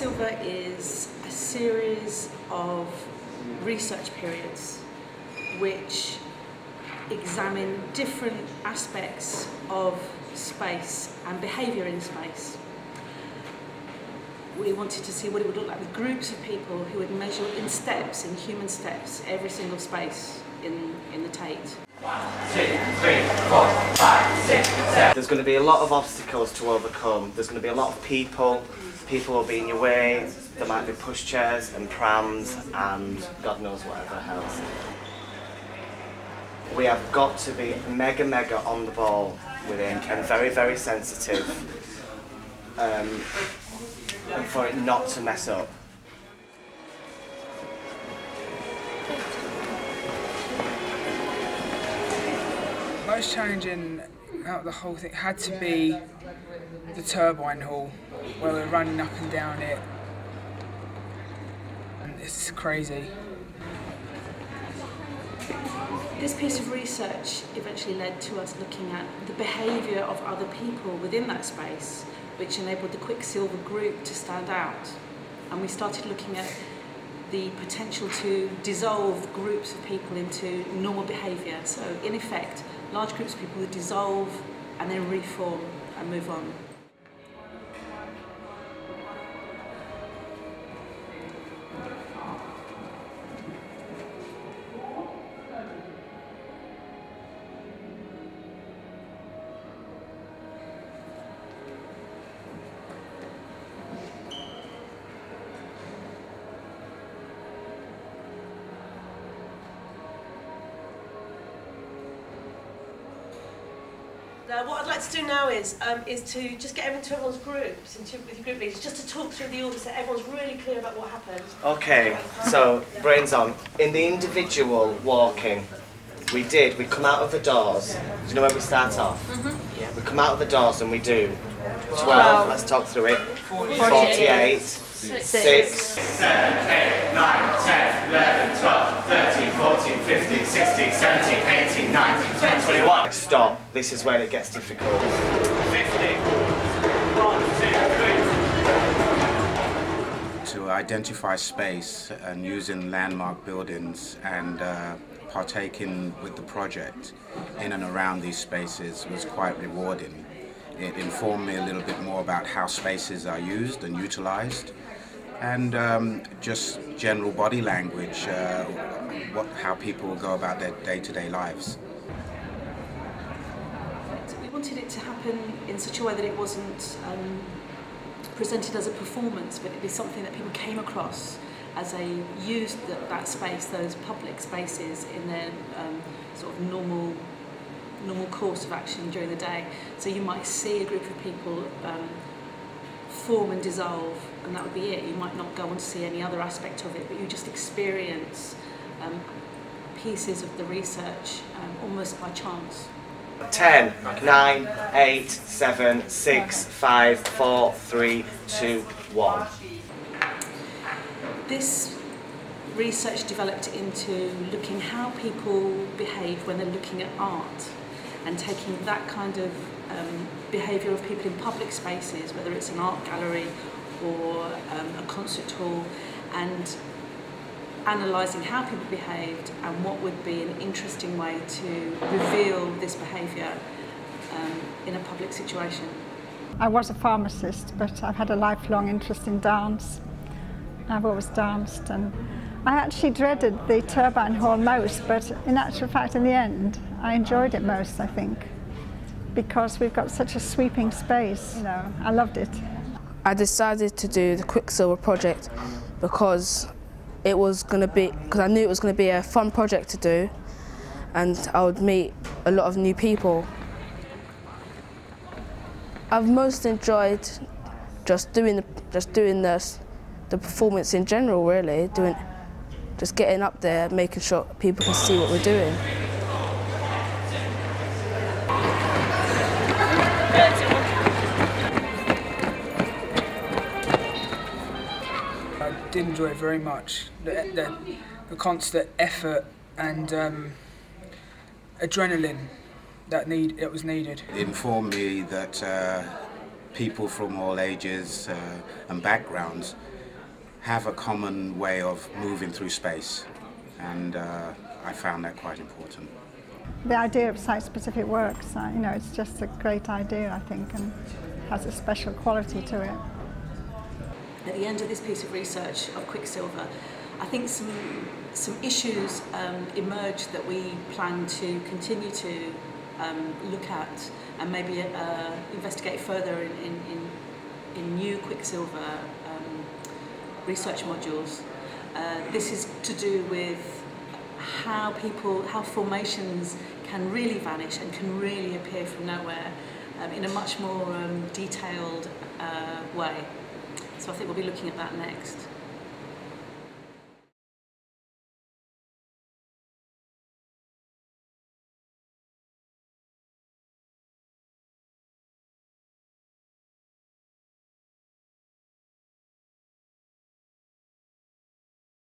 Quicksilver is a series of research periods which examine different aspects of space and behaviour in space. We wanted to see what it would look like with groups of people who would measure in steps, in human steps, every single space in the Tate. 1, 2, 3, 4, 5, 6, 7. There's going to be a lot of obstacles to overcome. There's going to be a lot of people. People will be in your way. There might be pushchairs and prams and God knows whatever else. We have got to be mega on the ball with it and very sensitive, and for it not to mess up. Most challenging out of the whole thing had to be the turbine hall, where we're running up and down it. And it's crazy. This piece of research eventually led to us looking at the behaviour of other people within that space, which enabled the Quicksilver group to stand out. And we started looking at the potential to dissolve groups of people into normal behaviour. So in effect, large groups of people would dissolve and then reform and move on. What I'd like to do now is to just get into everyone's groups, with your group leaders, just to talk through the order so everyone's really clear about what happened. Okay, so brains on. In the individual walking, we come out of the doors. Do you know where we start off? Mm-hmm. Yeah. We come out of the doors and we do 12. Let's talk through it. 48. 6, 7, 8, 9, 10, 11, 12, 13, 14, 15, 16, 17, 18, 19, 20, 21. Stop. This is where it gets difficult. 50. 1, 2, 3. To identify space and using landmark buildings and partaking with the project in and around these spaces was quite rewarding. It informed me a little bit more about how spaces are used and utilised, and just general body language, how people go about their day-to-day lives. We wanted it to happen in such a way that it wasn't presented as a performance, but it'd be something that people came across as they used that space, those public spaces, in their sort of normal course of action during the day. So you might see a group of people form and dissolve, and that would be it. You might not go on to see any other aspect of it, but you just experience pieces of the research almost by chance. 10, 9, 8, 7, 6, 5, 4, 3, 2, 1. This research developed into looking how people behave when they're looking at art, and taking that kind of behaviour of people in public spaces, whether it's an art gallery or a concert hall, and analysing how people behaved and what would be an interesting way to reveal this behaviour in a public situation. I was a pharmacist, but I've had a lifelong interest in dance. I've always danced, and I actually dreaded the turbine hall most, but in actual fact, in the end, I enjoyed it most, I think, because we've got such a sweeping space. You know, I loved it. I decided to do the Quicksilver project because I knew it was going to be a fun project to do, and I would meet a lot of new people. I've most enjoyed just doing the performance in general, really, just getting up there, making sure people can see what we're doing. I did enjoy it very much. The constant effort and adrenaline that was needed. It informed me that people from all ages and backgrounds have a common way of moving through space, and I found that quite important. The idea of site-specific works, you know, it's just a great idea, I think, and has a special quality to it. At the end of this piece of research of Quicksilver, I think some issues emerged that we plan to continue to look at and maybe investigate further in new Quicksilver research modules. This is to do with how formations can really vanish and can really appear from nowhere in a much more detailed way. So I think we'll be looking at that next.